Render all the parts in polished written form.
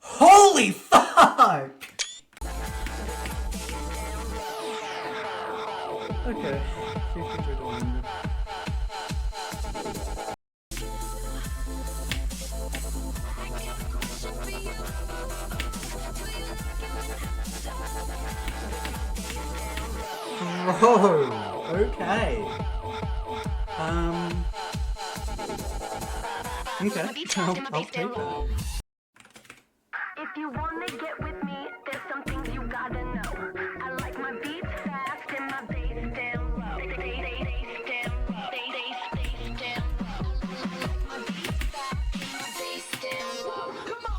Holy fuck! Okay, 50 to 100. Bro, okay. Okay, I'll take that. If you wanna get with me, there's some things you gotta know. I like my beats fast and my bass down low. Bass down low. Bass down low. My beats fast and my bass down low. Come on.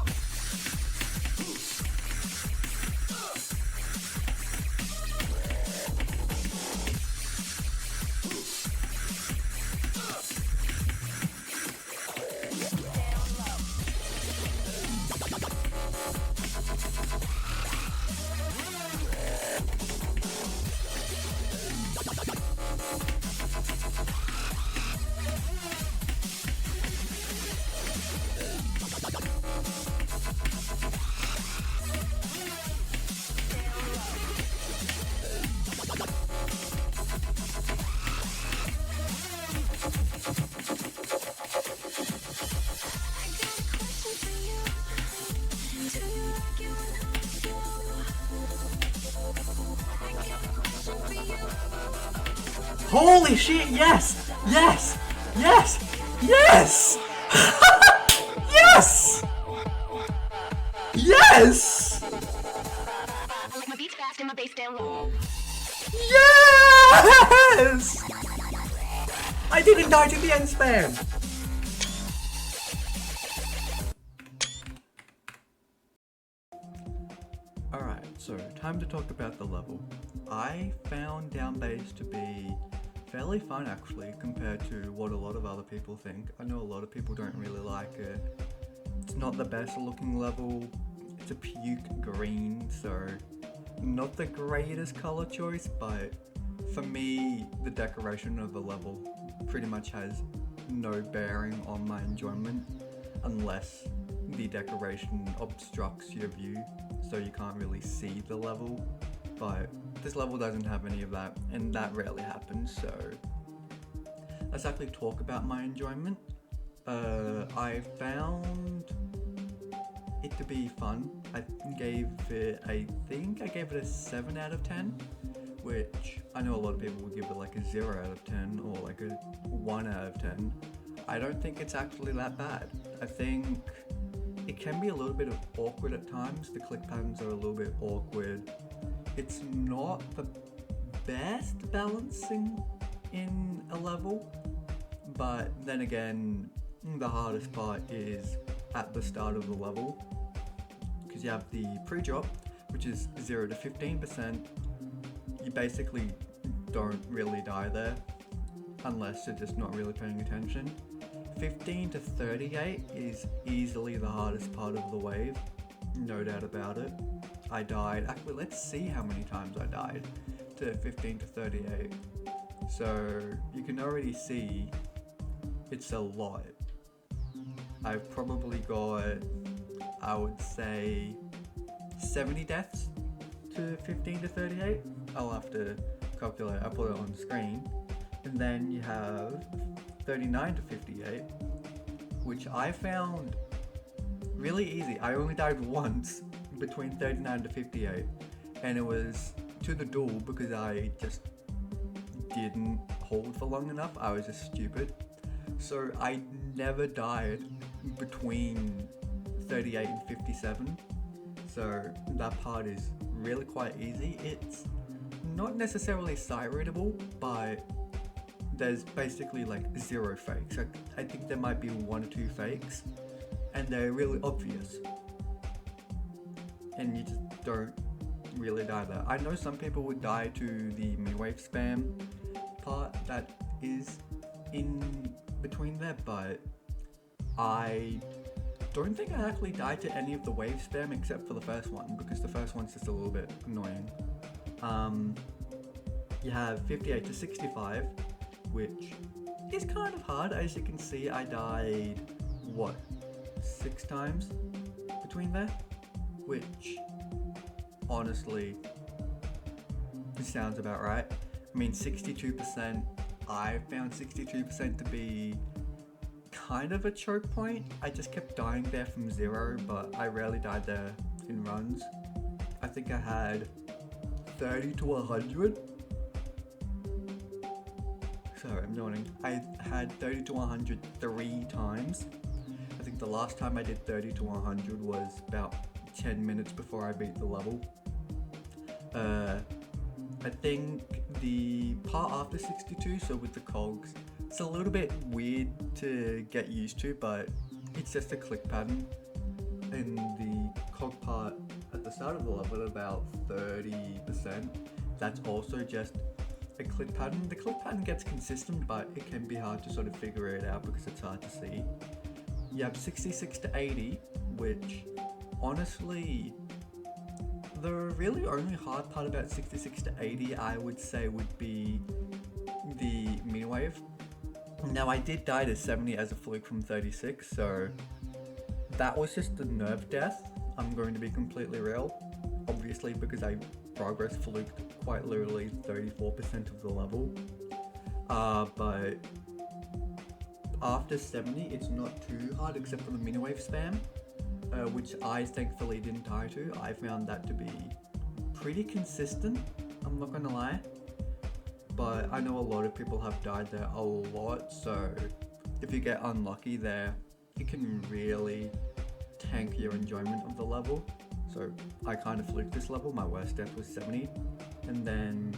Holy shit, yes! Yes! Yes! Yes! Yes! Yes! I like my beats fast and my bass down low. Yes! I didn't die to the end span! Alright, so time to talk about the level. I found down bass to be fairly fun actually compared to what a lot of other people think. I know a lot of people don't really like it. It's not the best looking level. It's a puke green, so not the greatest color choice, but for me, the decoration of the level pretty much has no bearing on my enjoyment unless the decoration obstructs your view, so you can't really see the level. But this level doesn't have any of that, and that rarely happens, so let's actually talk about my enjoyment. I found it to be fun. I think I gave it a 7 out of 10, which I know a lot of people would give it like a 0 out of 10 or like a 1 out of 10. I don't think it's actually that bad. I think it can be a little bit awkward at times. The click patterns are a little bit awkward. It's not the best balancing in a level, but then again, the hardest part is at the start of the level, because you have the pre-drop, which is 0 to 15%. You basically don't really die there, unless you're just not really paying attention. 15 to 38 is easily the hardest part of the wave, no doubt about it. I died, actually let's see how many times I died to 15 to 38. So you can already see it's a lot. I've probably got, I would say, 70 deaths to 15 to 38. I'll have to calculate, I'll put it on screen. And then you have 39 to 58, which I found really easy. I only died once between 39 to 58, and it was to the duel because I just didn't hold for long enough. I was just stupid. So I never died between 38 and 57. So that part is really quite easy. It's not necessarily sight readable, but there's basically like 0 fakes. I think there might be 1 or 2 fakes, and they're really obvious. And you just don't really die there. I know some people would die to the mid-wave spam part that is in between there, but I don't think I actually died to any of the wave spam except for the first one, because the first one's just a little bit annoying. You have 58 to 65, which is kind of hard. As you can see, I died, 6 times between there? Which, honestly, this sounds about right. I mean, 62%, I found 62% to be kind of a choke point. I just kept dying there from 0, but I rarely died there in runs. I think I had 30 to 100. Sorry, I'm yawning. I had 30 to 100 3 times. I think the last time I did 30 to 100 was about 10 minutes before I beat the level. I think the part after 62, so with the cogs, it's a little bit weird to get used to, but it's just a click pattern. In the cog part at the start of the level, at about 30%, that's also just a click pattern. The click pattern gets consistent, but it can be hard to sort of figure it out because it's hard to see. You have 66 to 80, which honestly, the really only hard part about 66 to 80 I would say would be the mini wave. Now I did die to 70 as a fluke from 36, so that was just a nerve death. I'm going to be completely real, obviously, because I progress fluked quite literally 34% of the level. But after 70, it's not too hard except for the mini wave spam, which I thankfully didn't die to. I found that to be pretty consistent, I'm not gonna lie. But I know a lot of people have died there a lot, so if you get unlucky there, it can really tank your enjoyment of the level. So I kind of fluked this level. My worst death was 70, and then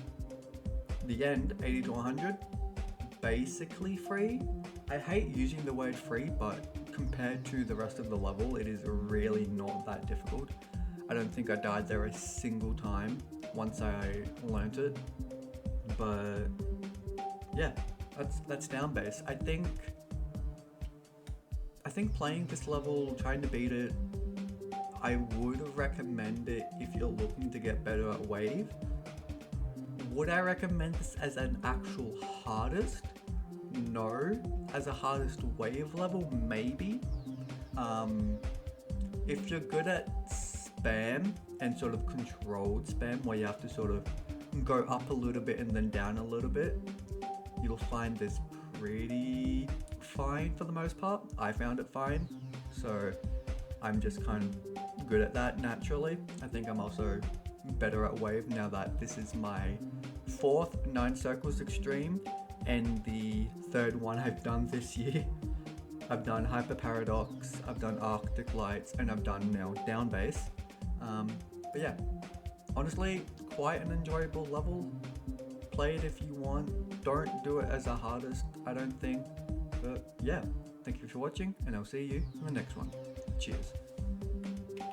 the end, 80 to 100, basically free. I hate using the word free, but compared to the rest of the level, it is really not that difficult. I don't think I died there a single time once I learnt it. But yeah, that's down base. I think playing this level, trying to beat it, I would recommend it if you're looking to get better at wave. Would I recommend this as an actual hardest? No. As a hardest wave level, maybe. If you're good at spam and sort of controlled spam, where you have to sort of go up a little bit and then down a little bit, you'll find this pretty fine for the most part. I found it fine, so I'm just kind of good at that naturally. I think I'm also better at wave now that this is my 4th 9 circles extreme and the 3rd one I've done this year. I've done Hyper Paradox, I've done Arctic Lights, and I've done now Down Bass. But yeah, honestly, quite an enjoyable level. Play it if you want. Don't do it as a hardest, I don't think. But yeah, thank you for watching, and I'll see you in the next one. Cheers.